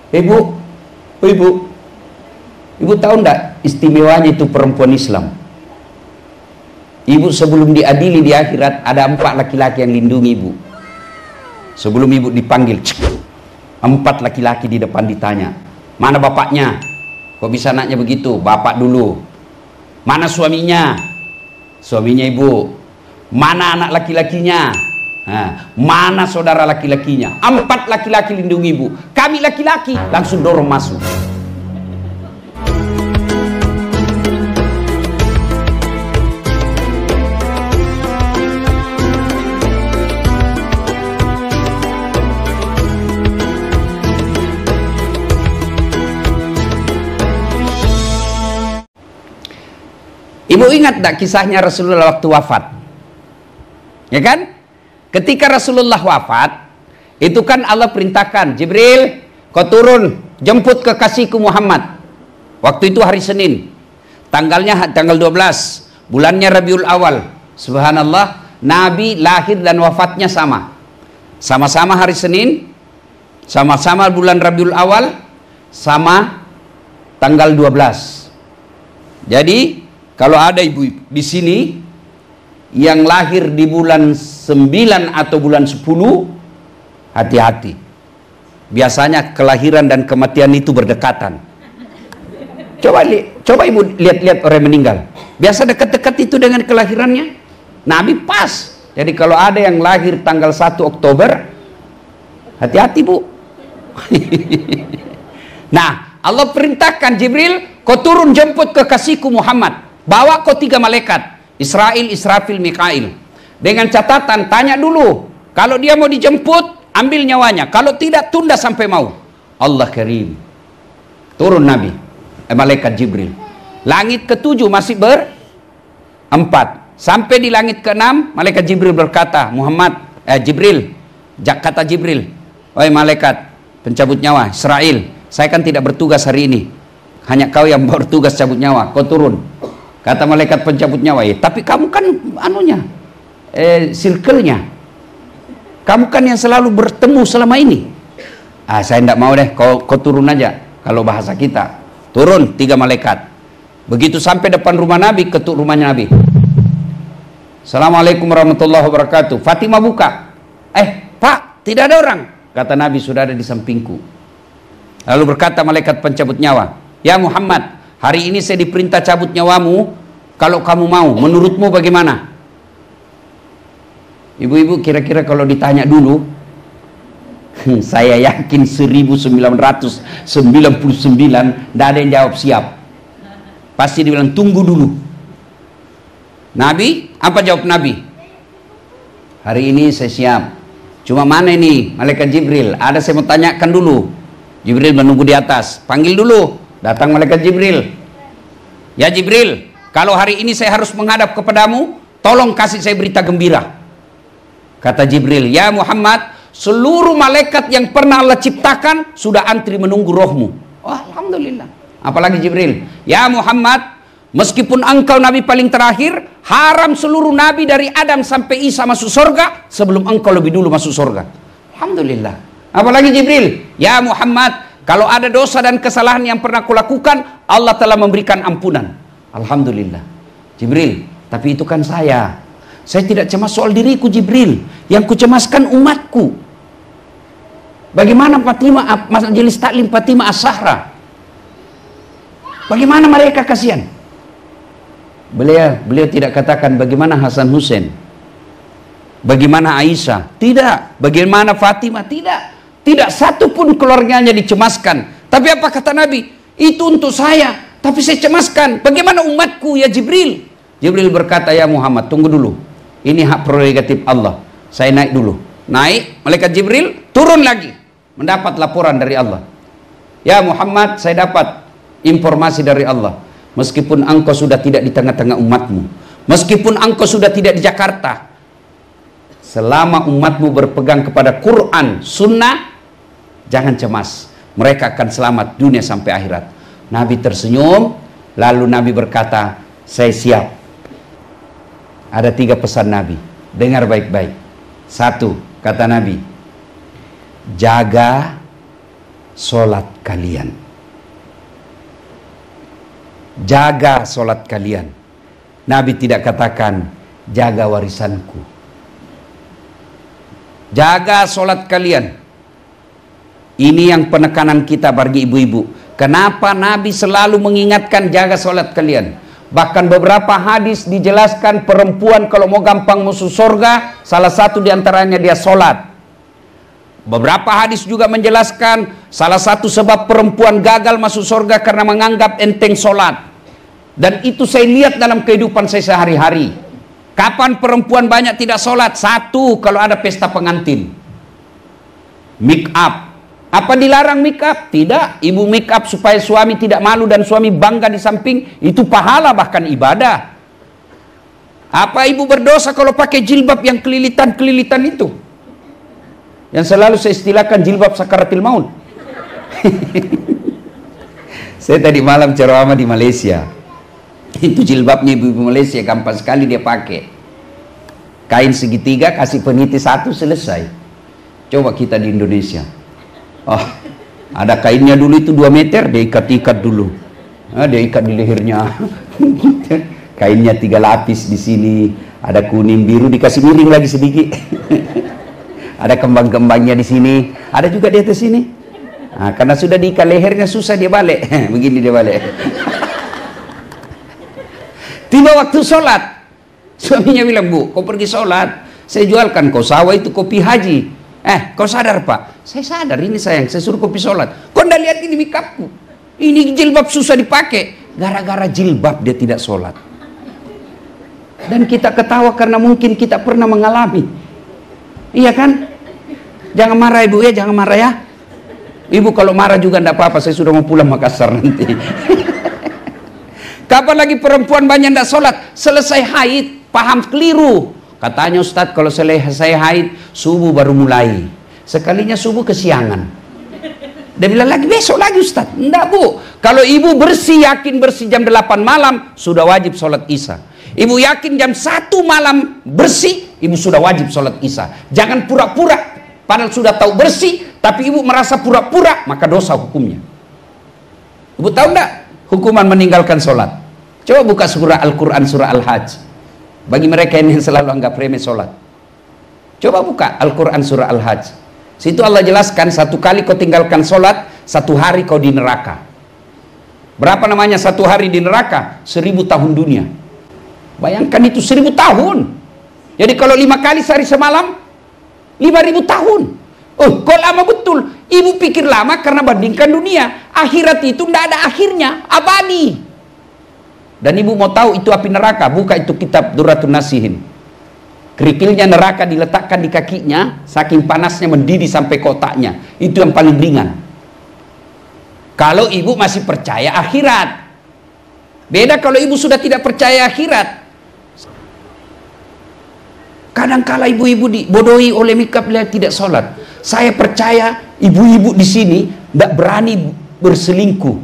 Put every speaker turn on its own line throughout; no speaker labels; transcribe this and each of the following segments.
Ibu, oh ibu tahu enggak istimewanya itu perempuan Islam? Ibu sebelum diadili di akhirat ada 4 laki-laki yang lindungi ibu. Sebelum ibu dipanggil, 4 laki-laki di depan ditanya, mana bapaknya? Kok bisa anaknya begitu? Bapak dulu. Mana suaminya? Suaminya ibu. Mana anak laki-lakinya? Nah, mana saudara laki-lakinya? 4 laki-laki lindungi ibu. Kami laki-laki langsung dorong masuk. Ibu ingat tak kisahnya Rasulullah waktu wafat? Ya kan? Ketika Rasulullah wafat, itu kan Allah perintahkan, Jibril, kau turun, jemput kekasihku Muhammad. Waktu itu hari Senin. Tanggalnya tanggal 12, bulannya Rabiul Awal. Subhanallah, Nabi lahir dan wafatnya sama. Sama-sama hari Senin, sama-sama bulan Rabiul Awal, sama tanggal 12. Jadi kalau ada ibu di sini yang lahir di bulan 9 atau bulan 10, hati-hati. Biasanya kelahiran dan kematian itu berdekatan. Coba ibu lihat-lihat orang meninggal. Biasa dekat-dekat itu dengan kelahirannya. Nabi pas. Jadi kalau ada yang lahir tanggal 1 Oktober, hati-hati bu. Nah, Allah perintahkan Jibril, kau turun jemput kekasihku Muhammad. Bawa kau 3 malaikat, Israil, Israfil, Mikail. Dengan catatan, tanya dulu. Kalau dia mau dijemput, ambil nyawanya. Kalau tidak, tunda sampai mau. Allah Karim. Turun Nabi, malaikat Jibril. Langit ke-7 masih ber-4. Sampai di langit ke-6, malaikat Jibril berkata, Jibril, kata Jibril, wahai malaikat pencabut nyawa, Israil, saya kan tidak bertugas hari ini. Hanya kau yang bertugas cabut nyawa, kau turun. Kata malaikat pencabut nyawa, tapi kamu kan circle-nya. Kamu kan yang selalu bertemu selama ini. Saya tidak mau deh, kau turun aja. Kalau bahasa kita, turun 3 malaikat. Begitu sampai depan rumah Nabi, ketuk rumahnya Nabi. Assalamualaikum warahmatullahi wabarakatuh. Fatimah buka. Pak, tidak ada orang. Kata Nabi, sudah ada di sampingku. Lalu berkata malaikat pencabut nyawa, ya Muhammad, hari ini saya diperintah cabut nyawamu. Kalau kamu mau, menurutmu bagaimana? Ibu-ibu kira-kira kalau ditanya dulu, saya yakin 1999 tidak ada yang jawab siap. Pasti dibilang tunggu dulu. Nabi, apa jawab Nabi? Hari ini saya siap. Cuma mana ini malaikat Jibril? Ada saya mau tanyakan dulu. Jibril menunggu di atas. Panggil dulu. Datang malaikat Jibril. Ya Jibril, kalau hari ini saya harus menghadap kepadamu, tolong kasih saya berita gembira. Kata Jibril, ya Muhammad, seluruh malaikat yang pernah Allah ciptakan sudah antri menunggu rohmu. Alhamdulillah. Apalagi Jibril, ya Muhammad, meskipun engkau nabi paling terakhir, haram seluruh nabi dari Adam sampai Isa masuk surga sebelum engkau lebih dulu masuk surga. Alhamdulillah. Apalagi Jibril, ya Muhammad, kalau ada dosa dan kesalahan yang pernah kulakukan, Allah telah memberikan ampunan. Alhamdulillah. Jibril, tapi itu kan saya tidak cemas soal diriku Jibril, yang kucemaskan umatku. Bagaimana Fatimah, majelis taklim Fatimah As-Zahra, bagaimana mereka kasihan? Beliau tidak katakan bagaimana Hasan Hussein, bagaimana Aisyah, tidak. Bagaimana Fatimah, tidak satu pun keluarganya dicemaskan. Tapi apa kata Nabi? Itu untuk saya, tapi saya cemaskan. Bagaimana umatku ya Jibril? Jibril berkata, ya Muhammad, tunggu dulu. Ini hak prerogatif Allah. Saya naik dulu. Naik, malaikat Jibril turun lagi. Mendapat laporan dari Allah. Ya Muhammad, saya dapat informasi dari Allah. Meskipun engkau sudah tidak di tengah-tengah umatmu, meskipun engkau sudah tidak di Jakarta, selama umatmu berpegang kepada Quran, Sunnah, jangan cemas. Mereka akan selamat dunia sampai akhirat. Nabi tersenyum, lalu Nabi berkata, saya siap. Ada 3 pesan Nabi. Dengar baik-baik. 1, kata Nabi, jaga solat kalian. Jaga solat kalian. Nabi tidak katakan jaga warisanku. Jaga solat kalian. Ini yang penekanan kita bagi ibu-ibu. Kenapa Nabi selalu mengingatkan jaga solat kalian? Bahkan beberapa hadis dijelaskan perempuan kalau mau gampang masuk surga, salah satu diantaranya dia solat. Beberapa hadis juga menjelaskan salah satu sebab perempuan gagal masuk surga karena menganggap enteng solat. Dan itu saya lihat dalam kehidupan saya sehari-hari. Kapan perempuan banyak tidak solat? Satu, kalau ada pesta pengantin. Make up. Apa dilarang make up? Tidak. Ibu make up supaya suami tidak malu dan suami bangga di samping. Itu pahala bahkan ibadah. Apa ibu berdosa kalau pakai jilbab yang kelilitan-kelilitan itu? Yang selalu saya istilahkan jilbab sakaratil maut. Saya tadi malam ceramah di Malaysia. Itu jilbabnya ibu-ibu Malaysia, gampang sekali dia pakai. Kain segitiga, kasih peniti satu, selesai. Coba kita di Indonesia. Oh, ada kainnya dulu itu 2 meter, dia ikat-ikat dulu. Dia ikat di lehernya. Kainnya 3 lapis di sini. Ada kuning, biru, dikasih miring lagi sedikit. Ada kembang-kembangnya di sini, ada juga di atas sini. Nah, karena sudah diikat lehernya susah dia balik. Begini dia balik. Tiba waktu sholat, suaminya bilang, "Bu, kau pergi sholat, saya jualkan kau sawah itu kopi haji." Kau sadar Pak? Saya sadar, ini sayang, saya suruh kopi sholat. Kau ndak lihat ini mikapku? Ini jilbab susah dipakai. Gara-gara jilbab dia tidak sholat. Dan kita ketawa karena mungkin kita pernah mengalami. Iya kan? Jangan marah ibu ya, jangan marah ya. Ibu kalau marah juga enggak apa-apa, saya sudah mau pulang Makassar nanti. Kapan lagi perempuan banyak enggak sholat? Selesai haid, paham keliru. Katanya Ustadz kalau selesai haid, subuh baru mulai. Sekalinya subuh kesiangan. Dia bilang lagi, besok lagi Ustadz. Enggak Bu, kalau ibu bersih, yakin bersih jam 8 malam, sudah wajib sholat isya. Ibu yakin jam 1 malam bersih, ibu sudah wajib sholat isya. Jangan pura-pura, padahal sudah tahu bersih, tapi ibu merasa pura-pura, maka dosa hukumnya. Ibu tahu enggak hukuman meninggalkan sholat? Coba buka surah Al-Quran, surah Al-Hajj. Bagi mereka yang selalu anggap remeh sholat. Coba buka Al-Quran, surah Al-Hajj. Situ Allah jelaskan, 1 kali kau tinggalkan sholat, 1 hari kau di neraka. Berapa namanya 1 hari di neraka? 1000 tahun dunia. Bayangkan itu 1000 tahun. Jadi kalau 5 kali sehari semalam, 5000 tahun. Oh, kok lama betul. Ibu pikir lama karena bandingkan dunia. Akhirat itu tidak ada akhirnya, abadi. Dan ibu mau tahu itu api neraka, buka itu kitab Durratun Nasihin. Kerikilnya neraka diletakkan di kakinya, saking panasnya mendidih sampai kotaknya. Itu yang paling ringan. Kalau ibu masih percaya akhirat. Beda kalau ibu sudah tidak percaya akhirat. Kadang-kala ibu-ibu dibodohi oleh mikap tidak sholat. Saya percaya ibu-ibu di sini tidak berani berselingkuh,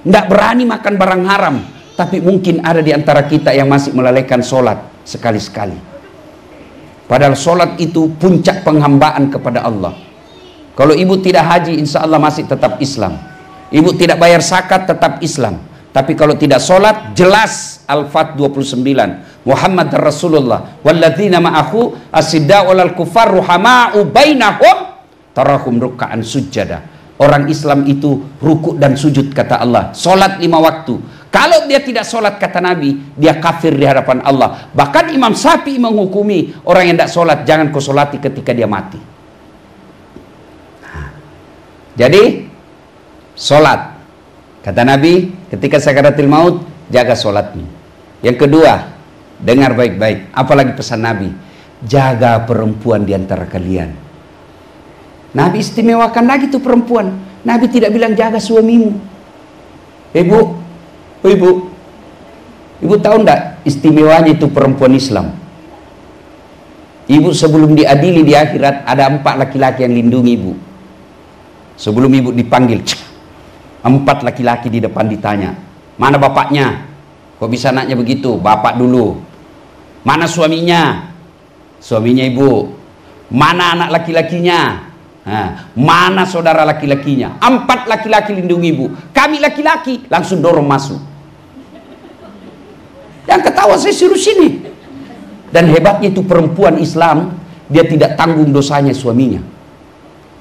tidak berani makan barang haram. Tapi mungkin ada di antara kita yang masih melalaikan sholat sekali-sekali. Padahal sholat itu puncak penghambaan kepada Allah. Kalau ibu tidak haji, insya Allah masih tetap Islam. Ibu tidak bayar zakat, tetap Islam. Tapi kalau tidak sholat, jelas Al-Fat 29. Muhammad Rasulullah. Walladzina ma'ahu asidda'u alal kufar ruhama'u bainahum tarahum ruka'an sujada. Orang Islam itu rukuk dan sujud kata Allah. Sholat 5 waktu. Kalau dia tidak sholat kata Nabi, dia kafir di hadapan Allah. Bahkan Imam Syafi'i menghukumi orang yang tidak sholat, jangan kau sholati ketika dia mati. Jadi sholat. Kata Nabi, ketika sakaratul maut, jaga sholatnya. Yang kedua, dengar baik-baik. Apalagi pesan Nabi, jaga perempuan di antara kalian. Nabi istimewakan lagi tuh perempuan. Nabi tidak bilang jaga suamimu. Ibu tahu enggak istimewanya itu perempuan Islam? Ibu sebelum diadili di akhirat, ada 4 laki-laki yang lindungi ibu. Sebelum ibu dipanggil, 4 laki-laki di depan ditanya, mana bapaknya? Kok bisa anaknya begitu? Bapak dulu. Mana suaminya? Suaminya ibu. Mana anak laki-lakinya? Nah, mana saudara laki-lakinya? 4 laki-laki lindungi ibu. Kami laki-laki langsung dorong masuk. Dan ketawa saya suruh sini. Dan hebatnya itu perempuan Islam, dia tidak tanggung dosanya suaminya.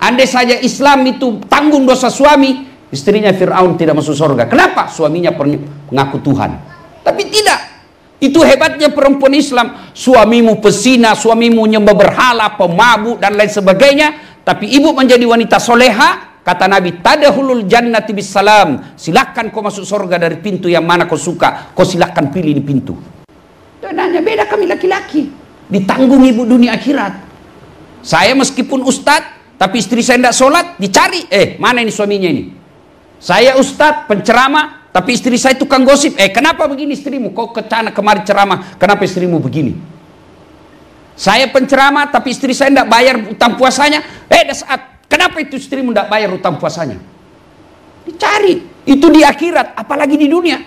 Andai saja Islam itu tanggung dosa suami, istrinya Fir'aun tidak masuk surga. Kenapa? Suaminya mengaku Tuhan. Tapi tidak. Itu hebatnya perempuan Islam. Suamimu pesina, suamimu nyembah berhala, pemabuk dan lain sebagainya. Tapi ibu menjadi wanita soleha. Kata Nabi, tadahulul jannati bisalam. Silakan kau masuk surga dari pintu yang mana kau suka. Kau silakan pilih di pintu. Dan hanya beda kami laki-laki. Ditanggung ibu dunia akhirat. Saya meskipun ustadz, tapi istri saya tidak sholat, dicari. Mana ini suaminya ini? Saya ustadz, penceramah, tapi istri saya tukang gosip. Kenapa begini istrimu? Kau kecana kemari ceramah, kenapa istrimu begini? Saya penceramah, tapi istri saya tidak bayar utang puasanya. Saat, kenapa itu istrimu tidak bayar utang puasanya? Dicari. Itu di akhirat, apalagi di dunia.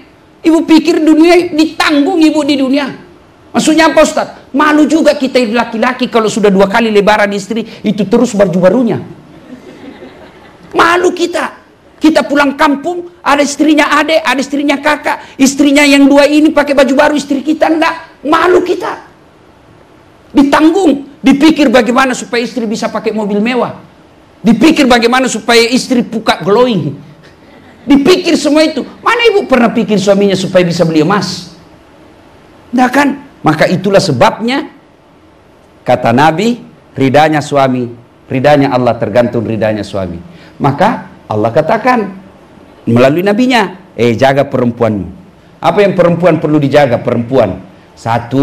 Ibu pikir dunia ditanggung ibu di dunia. Maksudnya apa Ustaz? Malu juga kita laki-laki kalau sudah 2 kali lebaran istri itu terus baju barunya. Malu kita. Kita pulang kampung, ada istrinya adek, ada istrinya kakak, istrinya yang 2 ini pakai baju baru, istri kita enggak. Malu kita. Ditanggung, dipikir bagaimana supaya istri bisa pakai mobil mewah. Dipikir bagaimana supaya istri buka glowing. Dipikir semua itu. Mana ibu pernah pikir suaminya supaya bisa beli emas? Enggak kan? Maka itulah sebabnya kata Nabi, ridanya suami, ridanya Allah tergantung ridanya suami. Maka Allah katakan melalui nabinya, jaga perempuanmu. Apa yang perempuan perlu dijaga? Perempuan, 1,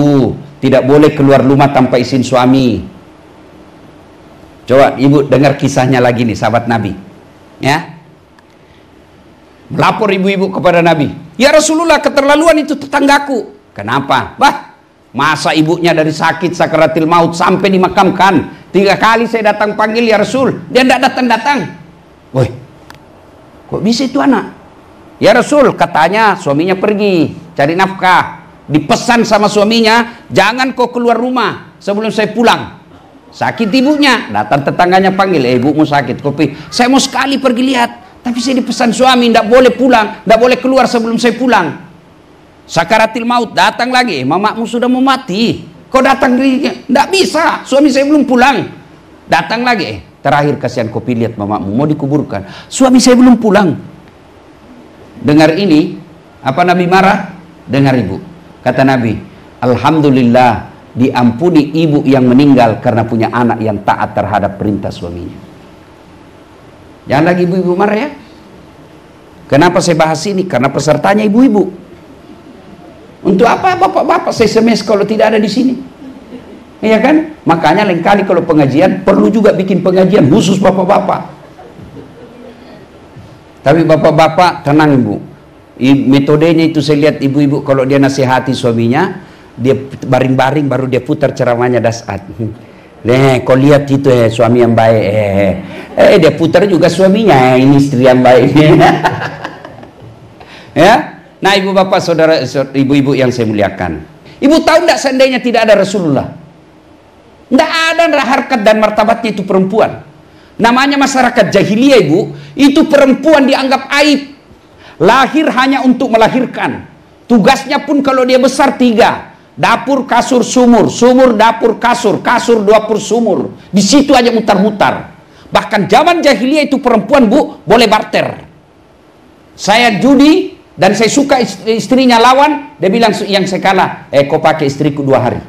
tidak boleh keluar rumah tanpa izin suami. Coba ibu dengar kisahnya lagi nih, sahabat Nabi. Ya, melapor ibu-ibu kepada Nabi, ya Rasulullah, keterlaluan itu tetanggaku. Kenapa? Masa ibunya dari sakit sakaratil maut sampai dimakamkan 3 kali saya datang panggil ya Rasul, dia tidak datang-datang. Woi, kok bisa itu anak? Ya Rasul, katanya suaminya pergi cari nafkah, dipesan sama suaminya, jangan kau keluar rumah sebelum saya pulang. Sakit ibunya, datang tetangganya panggil, ibumu sakit, kopi. Saya mau sekali pergi lihat, tapi saya dipesan suami tidak boleh pulang, tidak boleh keluar sebelum saya pulang. Sakaratil maut, datang lagi, mamamu sudah mau mati, kau datang tidak bisa, suami saya belum pulang. Datang lagi, terakhir kasihan kopi, lihat mamamu mau dikuburkan, suami saya belum pulang. Dengar ini, apa Nabi marah? Dengar ibu, kata Nabi, alhamdulillah diampuni ibu yang meninggal karena punya anak yang taat terhadap perintah suaminya. Jangan lagi ibu-ibu marah ya. Kenapa saya bahas ini? Karena pesertanya ibu-ibu. Untuk apa bapak-bapak saya SMS kalau tidak ada di sini? Iya kan? Makanya lain kali kalau pengajian perlu juga bikin pengajian khusus bapak-bapak. Tapi bapak-bapak tenang ibu. Metodenya itu saya lihat ibu-ibu kalau dia nasihati suaminya, dia baring-baring baru dia putar ceramahnya dasar. Kau lihat itu suami yang baik. Dia putar juga suaminya, ini istri yang baik. Ya. Nah ibu bapak saudara ibu-ibu yang saya muliakan, ibu tahu tidak seandainya tidak ada Rasulullah, tidak ada harkat dan martabatnya itu perempuan. Namanya masyarakat jahiliyah ibu, itu perempuan dianggap aib. Lahir hanya untuk melahirkan. Tugasnya pun kalau dia besar 3, dapur kasur sumur, sumur dapur kasur, kasur dapur sumur. Di situ aja mutar-mutar. Bahkan zaman jahiliyah itu perempuan bu boleh barter. Saya judi dan saya suka istrinya lawan, dia bilang yang saya kalah, kau pakai istriku 2 hari.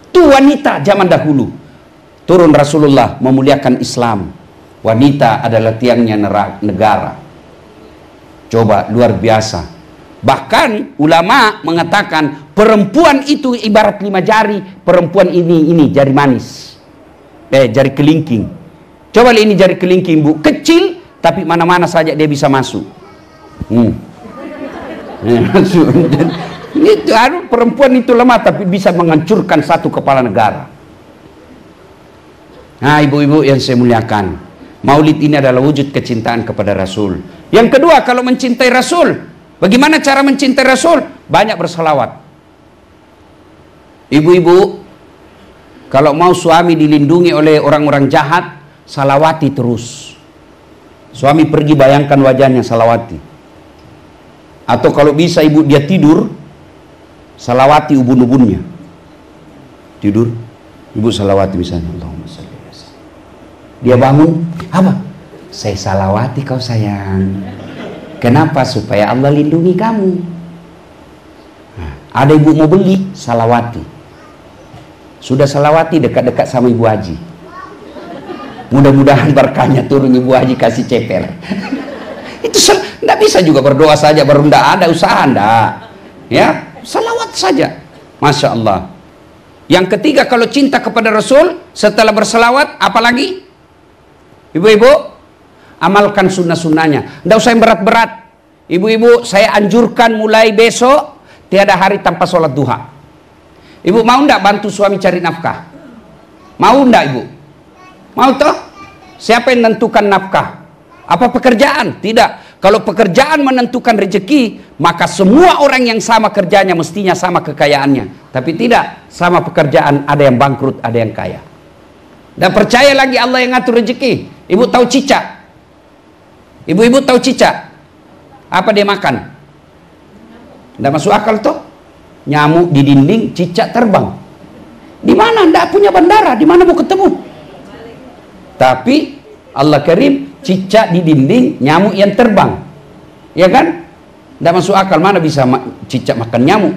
Itu wanita zaman dahulu. Turun Rasulullah memuliakan Islam. Wanita adalah tiangnya negara. Coba luar biasa. Bahkan ulama mengatakan perempuan itu ibarat 5 jari. Perempuan ini jari manis, jari kelingking. Coba lihat ini jari kelingking bu, kecil tapi mana-mana saja dia bisa masuk. Itu perempuan itu lemah tapi bisa menghancurkan satu kepala negara. Nah ibu-ibu yang saya muliakan, Maulid ini adalah wujud kecintaan kepada Rasul. Yang kedua, kalau mencintai Rasul, bagaimana cara mencintai Rasul? Banyak berselawat. Ibu-ibu, kalau mau suami dilindungi oleh orang-orang jahat, salawati terus. Suami pergi, bayangkan wajahnya, salawati. Atau kalau bisa ibu dia tidur, salawati ubun-ubunnya. Tidur, ibu salawati misalnya, Allahumma shalli ala sayyidina. Dia bangun, apa? Saya salawati kau sayang. Kenapa? Supaya Allah lindungi kamu. Nah, ada ibu mau beli, salawati. Sudah salawati, dekat-dekat sama Ibu Haji. Mudah-mudahan berkahnya turun, Ibu Haji kasih ceper. Itu tidak bisa juga berdoa saja baru tidak ada usaha, tidak. Ya, salawat saja. Masya Allah. Yang ketiga, kalau cinta kepada Rasul, setelah berselawat, apalagi? Ibu-ibu, amalkan sunnah-sunnahnya. Tidak usah yang berat-berat. Ibu-ibu, saya anjurkan mulai besok, tiada hari tanpa sholat duha. Ibu mau tidak bantu suami cari nafkah? Mau tidak ibu? Mau toh? Siapa yang menentukan nafkah? Apa pekerjaan? Tidak. Kalau pekerjaan menentukan rezeki, maka semua orang yang sama kerjanya mestinya sama kekayaannya. Tapi tidak, sama pekerjaan ada yang bangkrut, ada yang kaya. Dan percaya lagi Allah yang ngatur rezeki. Ibu tahu cicak? Ibu-ibu tahu cicak? Apa dia makan? Tidak masuk akal toh? Nyamuk di dinding, cicak terbang. Di mana? Tidak punya bandara. Di mana mau ketemu? Tapi Allah Karim, cicak di dinding, nyamuk yang terbang. Ya kan? Tidak masuk akal, mana bisa cicak makan nyamuk.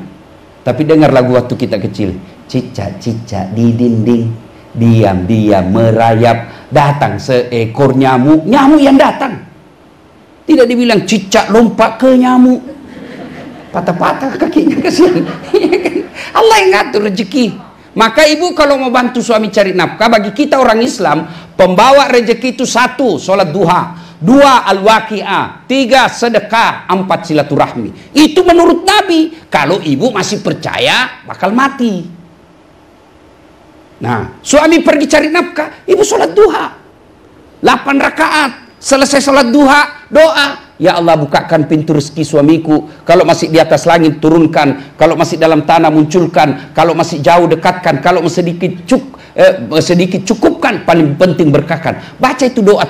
Tapi dengar lagu waktu kita kecil. Cicak-cicak di dinding, diam-diam merayap, datang seekor nyamuk. Nyamuk yang datang. Tidak dibilang cicak lompat ke nyamuk, patah-patah kakinya, kasihan. Allah yang ngatur rezeki. Maka ibu kalau mau bantu suami cari nafkah, bagi kita orang Islam, pembawa rezeki itu 1, sholat duha, 2, al-waqi'ah, 3, sedekah, 4, silaturahmi. Itu menurut Nabi. Kalau ibu masih percaya, bakal mati. Nah, suami pergi cari nafkah, ibu sholat duha 8 rakaat. Selesai sholat duha, doa, ya Allah bukakan pintu rezeki suamiku. Kalau masih di atas langit turunkan, kalau masih dalam tanah munculkan, kalau masih jauh dekatkan, kalau sedikit cukupkan, paling penting berkahkan. Baca itu doa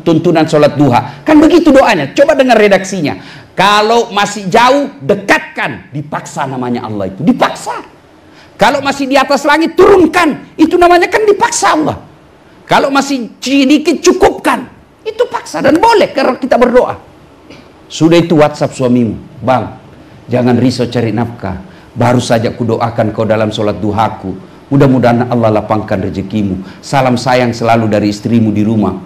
tuntunan sholat duha. Kan begitu doanya. Coba dengar redaksinya. Kalau masih jauh dekatkan, dipaksa namanya Allah itu, dipaksa. Kalau masih di atas langit turunkan, itu namanya kan dipaksa Allah. Kalau masih sedikit cukupkan, itu paksa dan boleh kalau kita berdoa. Sudah itu WhatsApp suamimu, bang, jangan risau cari nafkah. Baru saja kudoakan kau dalam sholat duhaku. Mudah-mudahan Allah lapangkan rezekimu. Salam sayang selalu dari istrimu di rumah.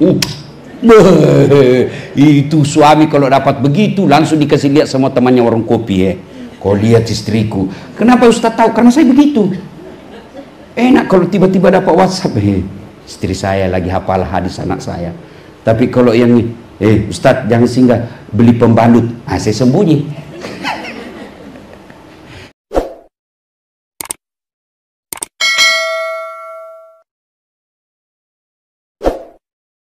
Itu suami kalau dapat begitu langsung dikasih lihat sama temannya warung kopi. Kau lihat istriku. Kenapa Ustaz tahu? Karena saya begitu. Enak kalau tiba-tiba dapat WhatsApp. Istri saya lagi hafal hadis anak saya. Tapi kalau yang Ustaz jangan singgah beli pembalut, saya sembunyi.